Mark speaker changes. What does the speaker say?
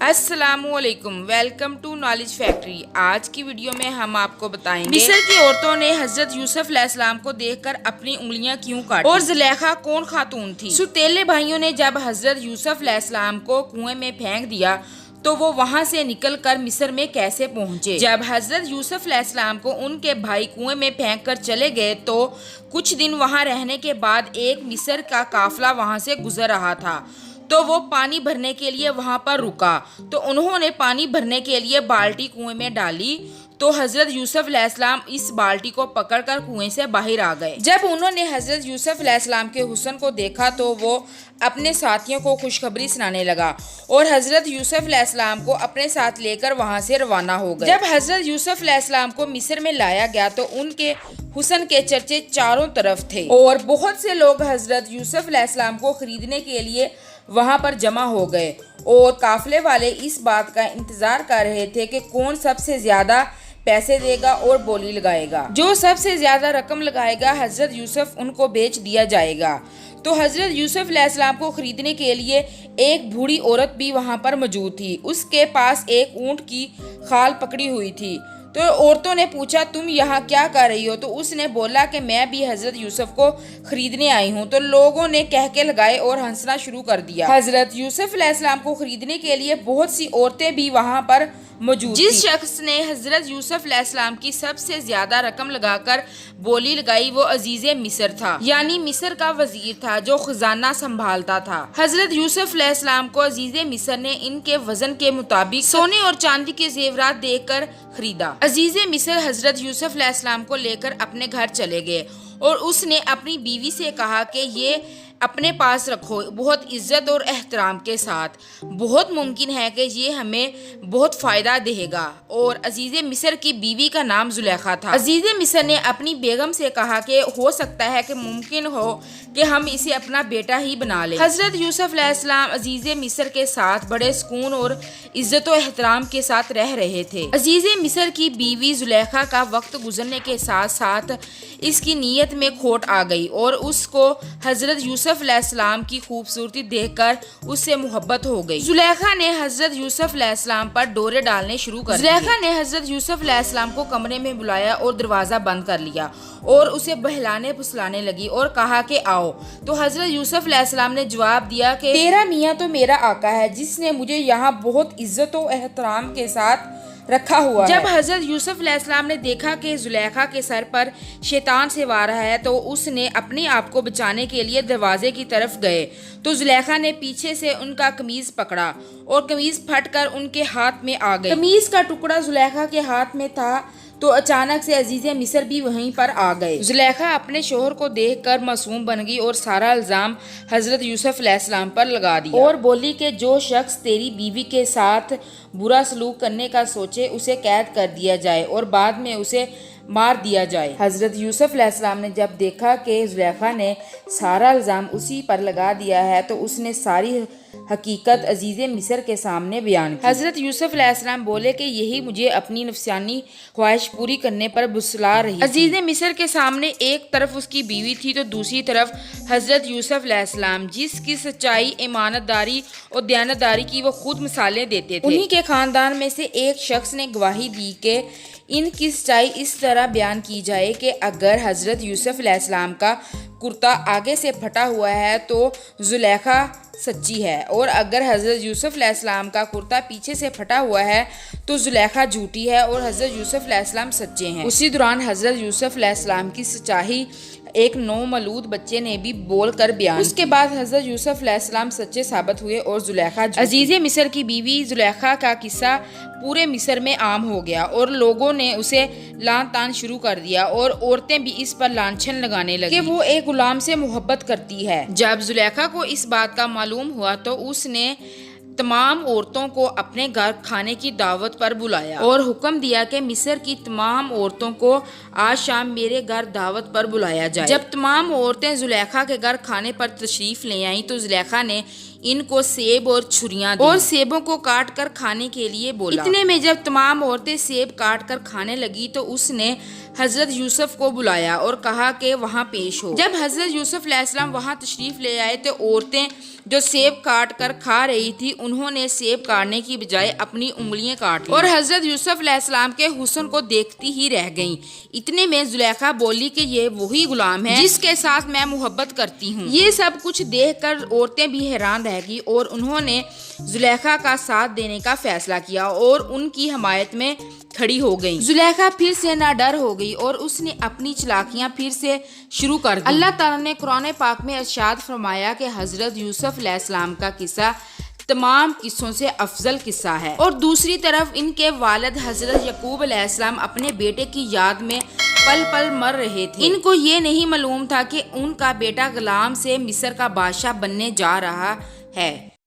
Speaker 1: अस्सलाम वालेकुम, welcome to knowledge factory. आज की वीडियो में हम आपको बताएंगे मिस्र की औरतों ने हजरत यूसुफ अलैहिस्सलाम को देखकर अपनी उंगलियां क्यों काटी और जुलेखा कौन खातून थी। सुतेले भाइयों ने जब हजरत यूसुफ अलैहिस्सलाम को कुएं में फेंक दिया तो वो वहां से निकलकर मिस्र में कैसे पहुंचे। जब हजरत यूसुफ अलैहिस्सलाम को उनके भाई कुएं में फेंक कर चले गए तो कुछ दिन वहां रहने के बाद एक मिस्र का काफिला वहां से गुजर रहा था, तो वो पानी भरने के लिए वहां पर रुका। तो उन्होंने पानी भरने के लिए बाल्टी कुएं में डाली तो हजरत यूसुफ अलैहिस्सलाम इस बाल्टी को पकड़कर कुएं से बाहर आ गए। जब उन्होंने हजरत यूसुफ अलैहिस्सलाम के हुस्न को देखा तो वो अपने साथियों को खुशखबरी सुनाने लगा और हजरत यूसुफ अलैहिस्सलाम को अपने साथ लेकर वहां से रवाना हो गए। जब हजरत यूसुफ अलैहिस्सलाम को मिस्र में लाया गया तो उनके हुस्न के चर्चे चारों तरफ थे और बहुत से लोग हजरत यूसुफ अलैहिस्सलाम को खरीदने के लिए वहां पर जमा हो गए और काफिले वाले इस बात का इंतजार कर रहे थे कि कौन सबसे ज्यादा पैसे देगा और बोली लगाएगा। जो सबसे ज्यादा रकम लगाएगा हजरत यूसुफ उनको बेच दिया जाएगा। तो हजरत यूसुफ अलैहिस्सलाम को खरीदने के लिए एक बूढ़ी औरत भी वहां पर मौजूद थी। उसके पास एक ऊंट की खाल पकड़ी हुई थी। तो औरतों ने पूछा, तुम यहाँ क्या कर रही हो? तो उसने बोला कि मैं भी हजरत यूसुफ को खरीदने आई हूँ। तो लोगों ने कहके लगाए और हंसना शुरू कर दिया। हजरत यूसुफ अलैहिस्सलाम को खरीदने के लिए बहुत सी औरतें भी वहाँ पर मौजूद। जिस शख्स ने हजरत यूसुफ अलैहिस्सलाम की सबसे ज्यादा रकम लगाकर बोली लगाई वो अजीजे मिस्र था, यानी मिस्र का वजीर था जो खजाना संभालता था। हजरत यूसुफ अलैहिस्सलाम को अजीजे मिस्र ने इनके वजन के मुताबिक सोने और चांदी के जेवरात देकर खरीदा। अजीजे मिस्र हजरत यूसुफ अलैहिस्सलाम को लेकर अपने घर चले गए और उसने अपनी बीवी से कहा कि ये अपने पास रखो बहुत इज्जत और एहतराम के साथ, बहुत मुमकिन है कि ये हमें बहुत फ़ायदा देगा। और अजीज़े मिस्र की बीवी का नाम जुलेखा था। अजीज़े मिस्र ने अपनी बेगम से कहा कि हो सकता है कि मुमकिन हो कि हम इसे अपना बेटा ही बना लें। हजरत यूसुफ अलैहिस्सलाम अजीज़े मिस्र के साथ बड़े सुकून और इज्जत और एहतराम के साथ रह रहे थे। अजीज़े मिस्र की बीवी जुलेखा का वक्त गुजरने के साथ साथ इसकी नीयत में खोट आ गई और उसको हजरत यूसुफ अलैहिस्सलाम की खूबसूरती देखकर उससे मोहब्बत हो गई। जुलेखा ने हजरत यूसुफ अलैहिस्सलाम पर डोरे डालने शुरू कर दिए। जुलेखा ने हजरत यूसुफ अलैहिस्सलाम को कमरे में बुलाया और दरवाजा बंद कर लिया और उसे बहलाने फुसलाने लगी और कहा कि आओ। तो हजरत यूसुफ अलैहिस्सलाम ने जवाब दिया कि तेरा मियाँ तो मेरा आका है जिसने मुझे यहाँ बहुत इज्जत और एहतराम के साथ रखा हुआ है। जब हजरत यूसुफ अलैहिस्सलाम ने देखा कि जुलेखा के सर पर शैतान सवार है तो उसने अपने आप को बचाने के लिए दरवाजे की तरफ गए। तो जुलेखा ने पीछे से उनका कमीज पकड़ा और कमीज फटकर उनके हाथ में आ गई। कमीज का टुकड़ा जुलेखा के हाथ में था तो अचानक से अजीज़े मिस्र भी वहीं पर आ गए। जुलेखा अपने शोहर को देखकर मासूम बन गई और सारा इल्जाम हजरत यूसुफ अलैहिस्सलाम पर लगा दिया और बोली कि जो शख्स तेरी बीवी के साथ बुरा सलूक करने का सोचे उसे कैद कर दिया जाए और बाद में उसे मार दिया जाए। हजरत यूसुफ अलैहिस्सलाम ने जब देखा कि जुलेखा ने सारा इल्जाम उसी पर लगा दिया है तो उसने सारी हकीकत अजीज़े मिस्र के सामने बयान की। हजरत यूसुफ अलैहिस्सलाम बोले कि यही मुझे अपनी नफसानी ख्वाहिश पूरी करने पर बुसला रही। अजीज़े मिस्र के सामने एक तरफ उसकी बीवी थी तो दूसरी तरफ हजरत यूसुफ अलैहिस्सलाम जिसकी सच्चाई, ईमानदारी और दयानतदारी की वो खुद मिसालें देते थे। उन्हीं के खानदान में से एक शख्स ने गवाही दी कि इनकी सच्चाई इस तरह बयान की जाए कि अगर हजरत यूसुफ अलैहिस्सलाम का कुर्ता आगे से फटा हुआ है तो जुलेखा सच्ची है और अगर हजरत यूसुफ अलैहिस्सलाम का कुर्ता पीछे से फटा हुआ है तो जुलेखा झूठी है और हजरत यूसुफ अलैहिस्सलाम सच्चे हैं। उसी दौरान हजरत यूसुफ अलैहिस्सलाम की सच्चाई एक नौमौलूद बच्चे ने भी बोल कर बयान। उसके बाद हजरत यूसुफ अलैहिस्सलाम सच्चे साबित हुए और जुलेखा। अजीज़े मिस्र की बीवी जुलेखा का किस्सा पूरे मिस्र में आम हो गया और लोगों ने उसे लान तान शुरू कर दिया और औरतें भी इस पर लांछन लगाने लगी कि वो एक गुलाम से मोहब्बत करती है। जब जुलेखा को इस बात का मालूम हुआ तो उसने तमाम औरतों को अपने घर खाने की दावत पर बुलाया और हुक्म दिया कि मिस्र की तमाम औरतों को आज शाम मेरे घर दावत पर बुलाया जाए। जब तमाम औरतें जुलेखा के घर खाने पर तशरीफ ले आईं तो जुलेखा ने इनको सेब और छुरियां दी और सेबों को काट कर खाने के लिए बोला। इतने में जब तमाम औरतें सेब काट कर खाने लगी तो उसने حضرت یوسف کو بلایا اور کہا کہ وہاں پیش ہو۔ جب حضرت یوسف علیہ السلام وہاں تشریف لے آئے تو عورتیں جو سیب کاٹ کر کھا رہی تھی انہوں نے سیب کاٹنے کی بجائے اپنی انگلیاں کاٹ لیں اور حضرت یوسف علیہ السلام کے حسن کو دیکھتی ہی رہ گئیں۔ اتنے میں زلیخا بولی کہ یہ وہی غلام ہے جس کے ساتھ میں محبت کرتی ہوں۔ یہ سب کچھ دیکھ کر عورتیں بھی حیران رہ گئی اور انہوں نے زلیخا کا ساتھ دینے کا فیصلہ کیا اور ان کی حمایت میں کھڑی ہو گئی۔ زلیخا پھر سے نہ ڈر ہو گئی اور اس نے اپنی چلاکیاں پھر سے شروع کر دی۔ اللہ تعالیٰ نے قرآن پاک میں ارشاد فرمایا کہ حضرت یوسف علیہ السلام کا قصہ تمام قصوں سے افضل قصہ ہے، اور دوسری طرف ان کے والد حضرت یعقوب علیہ السلام اپنے بیٹے کی یاد میں پل پل مر رہے تھے۔ ان کو یہ نہیں معلوم تھا کہ ان کا بیٹا غلام سے مصر کا بادشاہ بننے جا رہا ہے۔